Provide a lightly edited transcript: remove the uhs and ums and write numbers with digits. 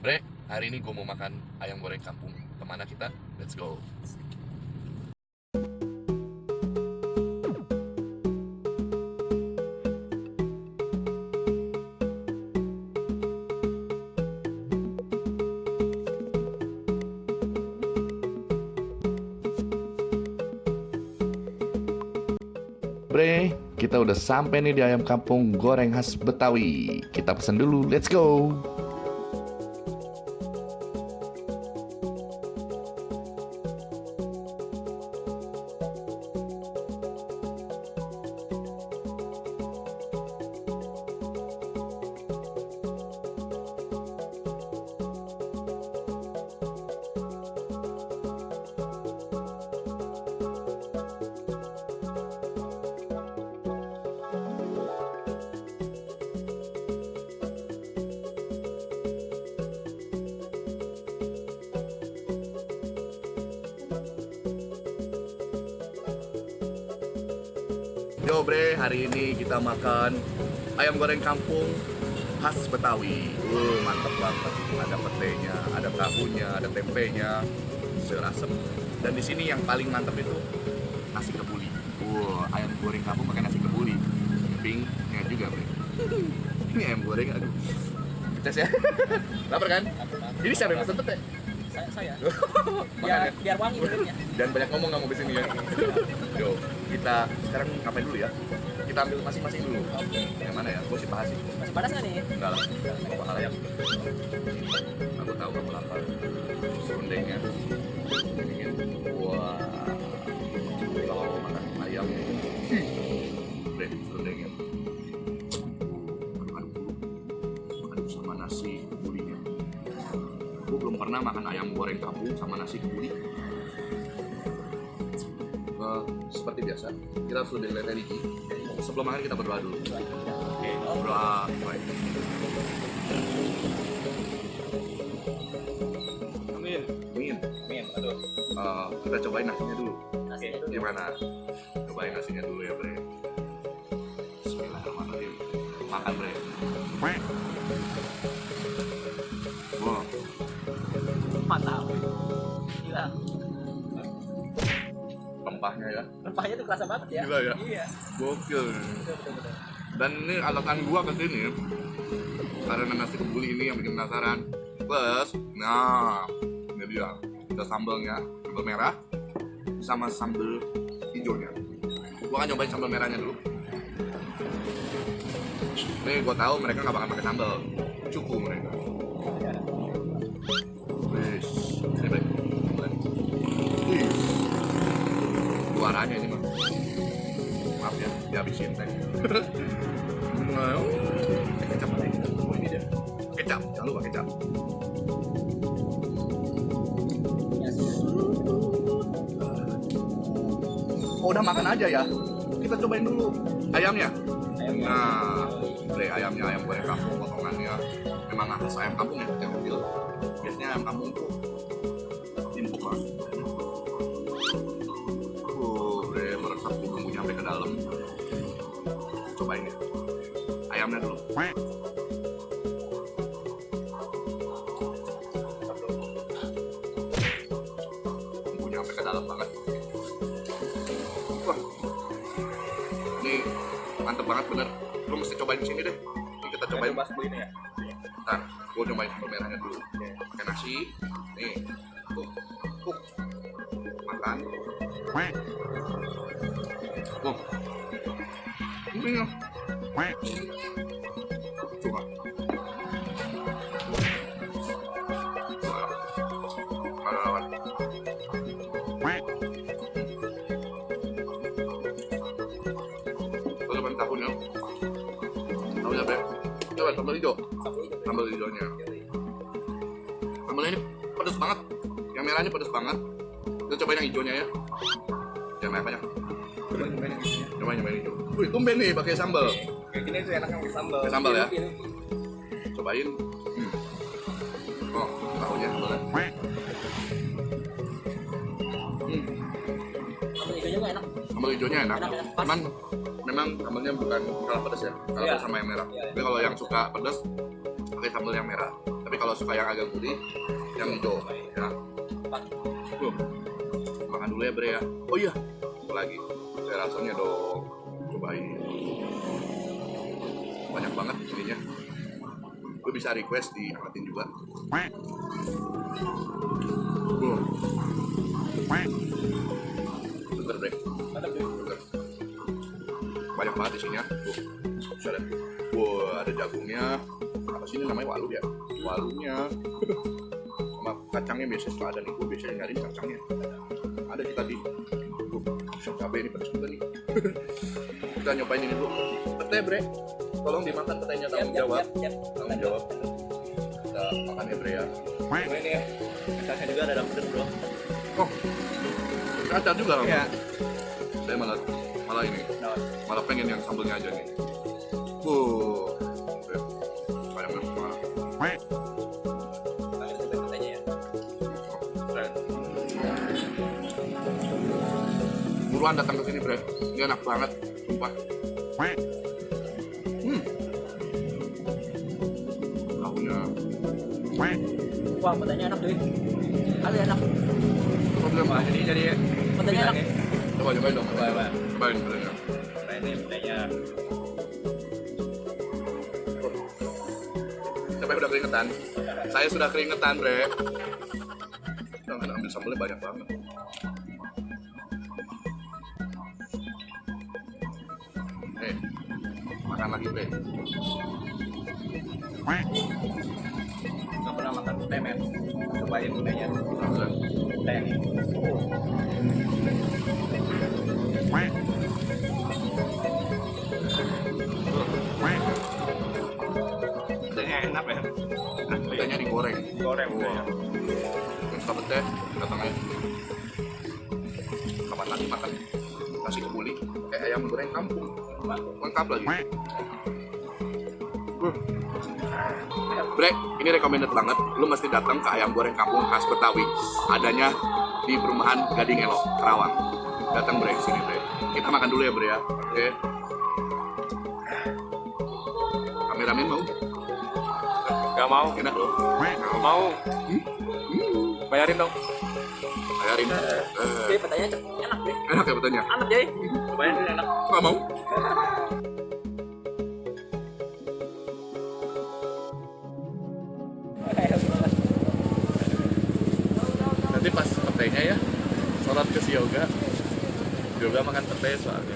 Bre, hari ini gue mau makan ayam goreng kampung. Kemana kita? Let's go. Bre, kita udah sampai nih di ayam kampung goreng khas Betawi. Kita pesan dulu, let's go. Yo bre, hari ini kita makan ayam goreng kampung khas Betawi. Mantep banget. Ada petenya, ada tahunya, ada tempenya, serasem. Dan di sini yang paling mantep itu nasi kebuli. Ayam goreng kampung pakai nasi kebuli. Pinknya juga bre. Ini ayam goreng, aduh. Tes ya. Lapar kan? Ini siapa yang pesen tete? Saya. Makanya. Biar wangi kulitnya. Dan banyak ngomong kamu di sini ya. Yo, kita sekarang ngapain dulu ya? Kita ambil masing-masing dulu. Yang mana ya? Gue sih bahas sih. Masih panas nggak nih? Enggak lah, gue bakal ayam. Aku tahu kamu lapar. Serundengnya. Wah, kalau makan ayam, deh serundengnya. Aduk sama nasi kebulinya. Gue belum pernah makan ayam goreng kampung sama nasi kebuli. Seperti biasa, kita harus lebih religi. Sebelum makan kita berdoa dulu. Oke. Berdoa, baik. Amin. Amin. Amin. Aduh. Kita cobain nasinya dulu. Nasinya dulu. Gimana? Cobain nasinya dulu ya, Bre. Bismillahirrahmanirrahim. Makan, Bre. Wah, Mantap. Gila. rempahnya ya. Rempahnya tuh kerasa banget ya. Gila ya. Iya. Gokil. Betul. Dan ini alasan gua kesini karena nasi kebuli ini yang bikin penasaran. Plus, nah, ini dia. Ada sambalnya, sambal merah sama sambal hijaunya. Gua akan nyobain sambal merahnya dulu. Nih, gua tahu mereka nggak bakal pakai sambal. Cukup mereka. Ya. Wis, ini baik. Wis. Juaranya ini mah. Maaf ya, dihabisin teh. Kecap apa ini? Oh ini dia. Kecap, jangan lupa kecap. Oh udah makan aja ya. Kita cobain dulu ayamnya. Ayamnya. Nah, ayamnya ayam goreng kampung potongannya. Memang khas ayam kampung ya, yang kecil. Biasanya ayam kampung tuh empuk banget. Meresap tuh bumbunya sampai ke dalam. Cobain ya. Ayamnya dulu. Bumbunya sampai ke dalam banget. Wah. Ini mantep banget bener. Lu mesti cobain di sini deh. Ini kita cobain. Coba sebelum ini ya. Ntar, gue cobain sambal merahnya dulu. Pakai nasi. Nih. Tuh. Makan. Oh. Ini ya. Coba. Ada lawan. Coba tahunya. Tahunya bre. Coba sambal hijau. Sambal hijaunya. Sambalnya ini pedas banget. Yang merahnya pedas banget. Kita cobain yang hijaunya ya. Yang merahnya. Cobain hijau. Wih, tumben nih pakai sambal. Kayak gini tuh enaknya pakai sambal. Pakai sambal ya. Cobain. Oh, tahunya sambalnya. Sambal hijaunya mah enak. Sambal hijaunya enak. Pas. Cuman memang sambalnya bukan kalah pedas ya. Kalah Iya. pedas sama yang merah. Iya. Tapi kalau yang suka pedas pakai sambal yang merah. Tapi Tapi kalau suka yang agak gurih, yang hijau ya. Makan dulu ya bre ya. Oh iya, satu lagi. Saya rasanya dong. Cobain. Banyak banget ininya. Lu bisa request diangkatin juga. Seger bre. Seger. Banyak banget isinya. Tuh, bisa lihat. Wah, ada jagungnya. Apa sih ini namanya walu ya? Walunya. Sama kacangnya biasanya suka ada nih. Gue biasanya nyari kacangnya. Ada di tadi. Tuh, pisang cabai ini pedas juga nih. Kita nyobain ini dulu. Pete bre. Tolong dimakan petenya, tanggung jawab. Tanggung jawab. Kita makan ya bre ya. Gue ini ya. Kacangnya juga ada dalam pedes bro. Oh, kacang juga kan? Iya. Saya malah ini. Nah, Malah pengen yang sambelnya aja nih. Oke. Banyak banget. pakai sampai petenya ya. Buruan datang ke sini bre. Ini enak banget, sumpah. Tahunya. Wah, petenya enak tuh. Kali enak. Problem Wah, jadi Cobain petenya enak. dong. Coba. Cobain petenya. Nah, ini petenya. Siapa yang udah keringetan? Saya sudah keringetan bre. Jangan ambil sambelnya banyak banget. Makan lagi bre. Nggak pernah makan pete men. Cobain petenya. Pete. Petenya enak ya. Petenya digoreng. Goreng Wah. Yang suka pete, datang aja. Kapan lagi makan nasi kebuli kayak ayam goreng kampung. Lengkap lagi. Bre, ini recommended banget. Lu mesti datang ke ayam goreng kampung khas Betawi. Adanya di perumahan Gading Elok, Karawang. Datang bre sini bre. Kita makan dulu ya bre ya. Oke. Kameramen mau? Gak mau. Enak loh. Mau. Bayarin dong. Bayarin. Oke, petenya enak deh. Enak ya petanya? Enak jadi. Cobain dulu enak. Nggak mau? Nanti pas petenya ya, sholat ke si Yoga makan pete soalnya.